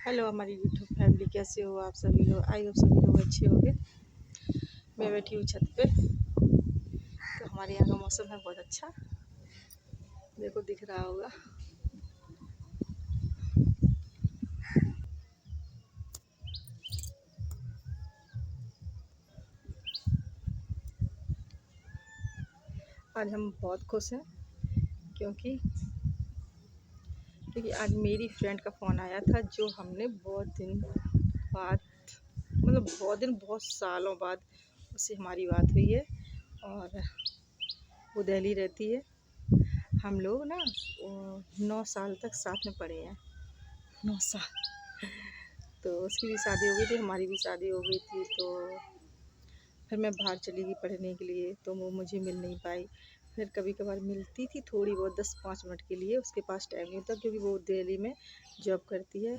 Hello हमारी YouTube family, कैसे हो आप सभी लोग। आई होप सभी लोग अच्छे होंगे। मैं बैठी हूँ छत पे, तो हमारे यहाँ का मौसम है बहुत अच्छा, देखो दिख रहा होगा। आज हम बहुत खुश हैं क्योंकि आज मेरी फ्रेंड का फ़ोन आया था, जो हमने बहुत दिन बाद, मतलब बहुत सालों बाद उससे हमारी बात हुई है। और वो दिल्ली रहती है। हम लोग ना 9 साल तक साथ में पढ़े हैं, 9 साल। तो उसकी भी शादी हो गई थी, हमारी भी शादी हो गई थी। तो फिर मैं बाहर चली गई पढ़ने के लिए, तो वो मुझे मिल नहीं पाई। फिर कभी कभार मिलती थी थोड़ी बहुत, 10-5 मिनट के लिए। उसके पास टाइम नहीं होता क्योंकि वो दिल्ली में जॉब करती है।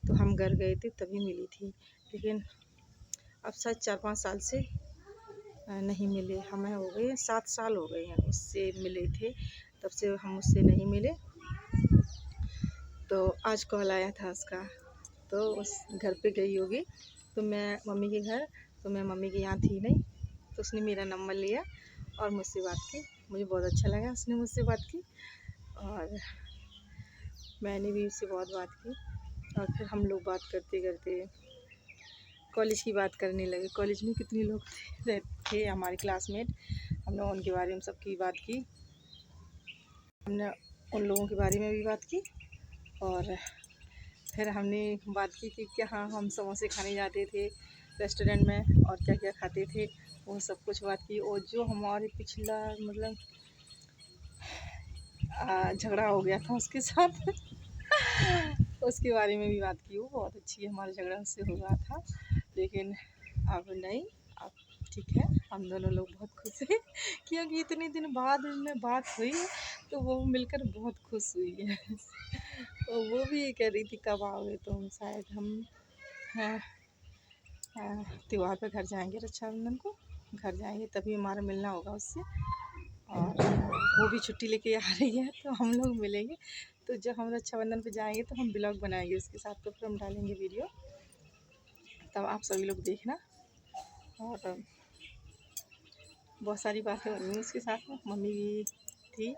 तो हम घर गए थे तभी मिली थी, लेकिन अब शायद 4-5 साल से नहीं मिले। हमें हो गए 7 साल हो गए हैं उससे मिले थे, तब से हम उससे नहीं मिले। तो आज कॉल आया था उसका, तो उस घर पे गई होगी। तो मैं मम्मी के घर, तो मैं मम्मी के यहाँ थी नहीं, तो उसने मेरा नंबर लिया और मुझसे बात की। मुझे बहुत अच्छा लगा उसने मुझसे बात की, और मैंने भी उससे बहुत बात की। और फिर हम लोग बात करते करते कॉलेज की बात करने लगे। कॉलेज में कितने लोग थे हमारे क्लासमेट, हमने उनके बारे में सबकी बात की। हमने उन लोगों के बारे में भी बात की, और फिर हमने बात की कि क्या हाँ हम समोसे खाने जाते थे रेस्टोरेंट में, और क्या क्या खाते थे, वो सब कुछ बात की। और जो हमारे पिछला मतलब झगड़ा हो गया था उसके साथ उसके बारे में भी बात की। वो बहुत अच्छी है, हमारा झगड़ा उससे हुआ था, लेकिन अब नहीं, अब ठीक है। हम दोनों लोग बहुत खुश हैं क्योंकि इतने दिन बाद में बात हुई, तो वो मिलकर बहुत खुश हुई है। तो वो भी कह रही थी कब आओगे तुम। शायद हम त्यौहार पर घर जाएंगे, रक्षाबंधन को घर जाएंगे, तभी हमारा मिलना होगा उससे। और वो भी छुट्टी लेके आ रही है, तो हम लोग मिलेंगे। तो जब हम रक्षाबंधन पे जाएंगे तो हम ब्लॉग बनाएंगे उसके साथ, तो फिर हम डालेंगे वीडियो, तब आप सभी लोग देखना। और बहुत सारी बातें बनी उसके साथ में, मम्मी भी थी,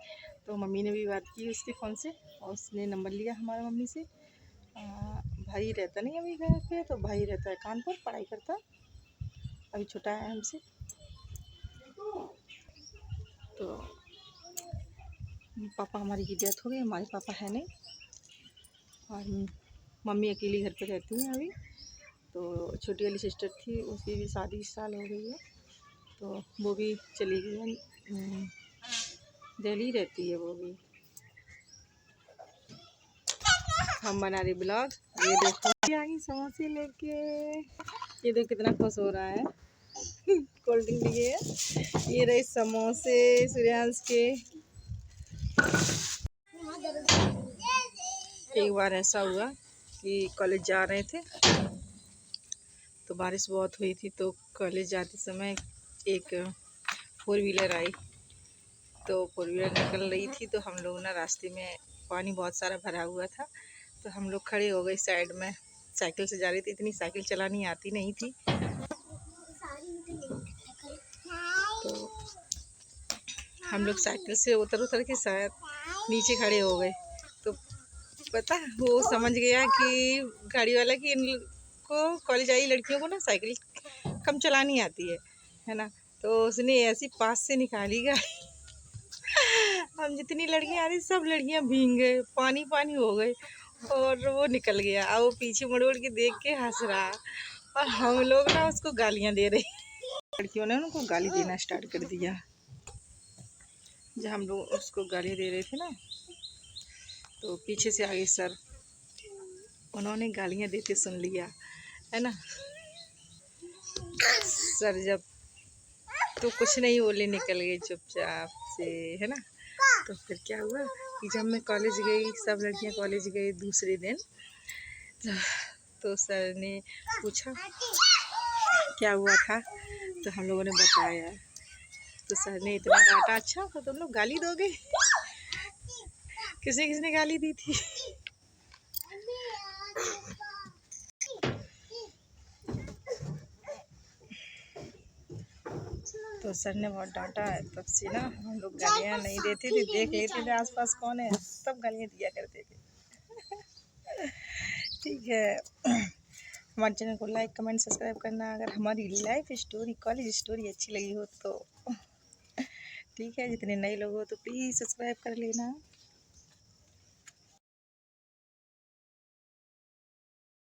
तो मम्मी ने भी बात की उसके फ़ोन से, और उसने नंबर लिया हमारा मम्मी से। भाई रहता नहीं अभी घर पे, तो भाई रहता है कानपुर, पढ़ाई करता, अभी छोटा है हमसे। तो पापा हमारी की डेथ हो गई, हमारे पापा है नहीं, और मम्मी अकेली घर पे रहती हैं अभी। तो छोटी वाली सिस्टर थी, उसकी भी शादी इस साल हो गई है, तो वो भी चली गई है, दिल्ली रहती है वो भी। हम बना रहे ब्लॉग, ये देखो आ गई समोसे लेके, ये देखो कितना खुश हो रहा है। कोल्ड ड्रिंक लिए है, ये रहे समोसे सूर्यांश के। एक बार ऐसा हुआ कि कॉलेज जा रहे थे, तो बारिश बहुत हुई थी, तो कॉलेज जाते समय एक 4 व्हीलर आई। तो 4 व्हीलर निकल रही थी, तो हम लोग ना रास्ते में पानी बहुत सारा भरा हुआ था, तो हम लोग खड़े हो गए साइड में। साइकिल से जा रही थी, इतनी साइकिल चलानी आती नहीं थी, तो हम लोग साइकिल से उतर के शायद नीचे खड़े हो गए। तो पता वो समझ गया कि गाड़ी वाला कि इनको कॉलेज आई लड़कियों को ना साइकिल कम चलानी आती है ना। तो उसने ऐसी पास से निकाली गाड़ी, हम जितनी लड़कियां आ रही सब लड़कियां भीग गए, पानी पानी हो गए, और वो निकल गया। और वो पीछे मुड़ के देख के हंस रहा, और हम लोग ना उसको गालियां दे रहे। लड़कियों ने उनको गाली देना स्टार्ट कर दिया। जब हम लोग उसको गाली दे रहे थे ना, तो पीछे से आगे सर, उन्होंने गालियां देते सुन लिया, है ना। सर जब तो कुछ नहीं बोले, निकल गए चुपचाप से, है ना। तो फिर क्या हुआ कि जब मैं कॉलेज गई, सब लड़कियां कॉलेज गई दूसरे दिन, तो सर ने पूछा क्या हुआ था, तो हम लोगों ने बताया। तो सर ने इतना डांटा, अच्छा तो तुम लोग गाली दोगे। किसने किसने गाली दी थी। तो सर ने बहुत डांटा है, तब से ना हम लोग गालियाँ नहीं देते थे, देख लेते थे आसपास कौन है तब गालियाँ दिया करते थे। ठीक है, हमारे चैनल को लाइक कमेंट सब्सक्राइब करना अगर हमारी लाइफ स्टोरी कॉलेज स्टोरी अच्छी लगी हो तो। ठीक है, जितने नए लोग हो तो प्लीज़ सब्सक्राइब कर लेना।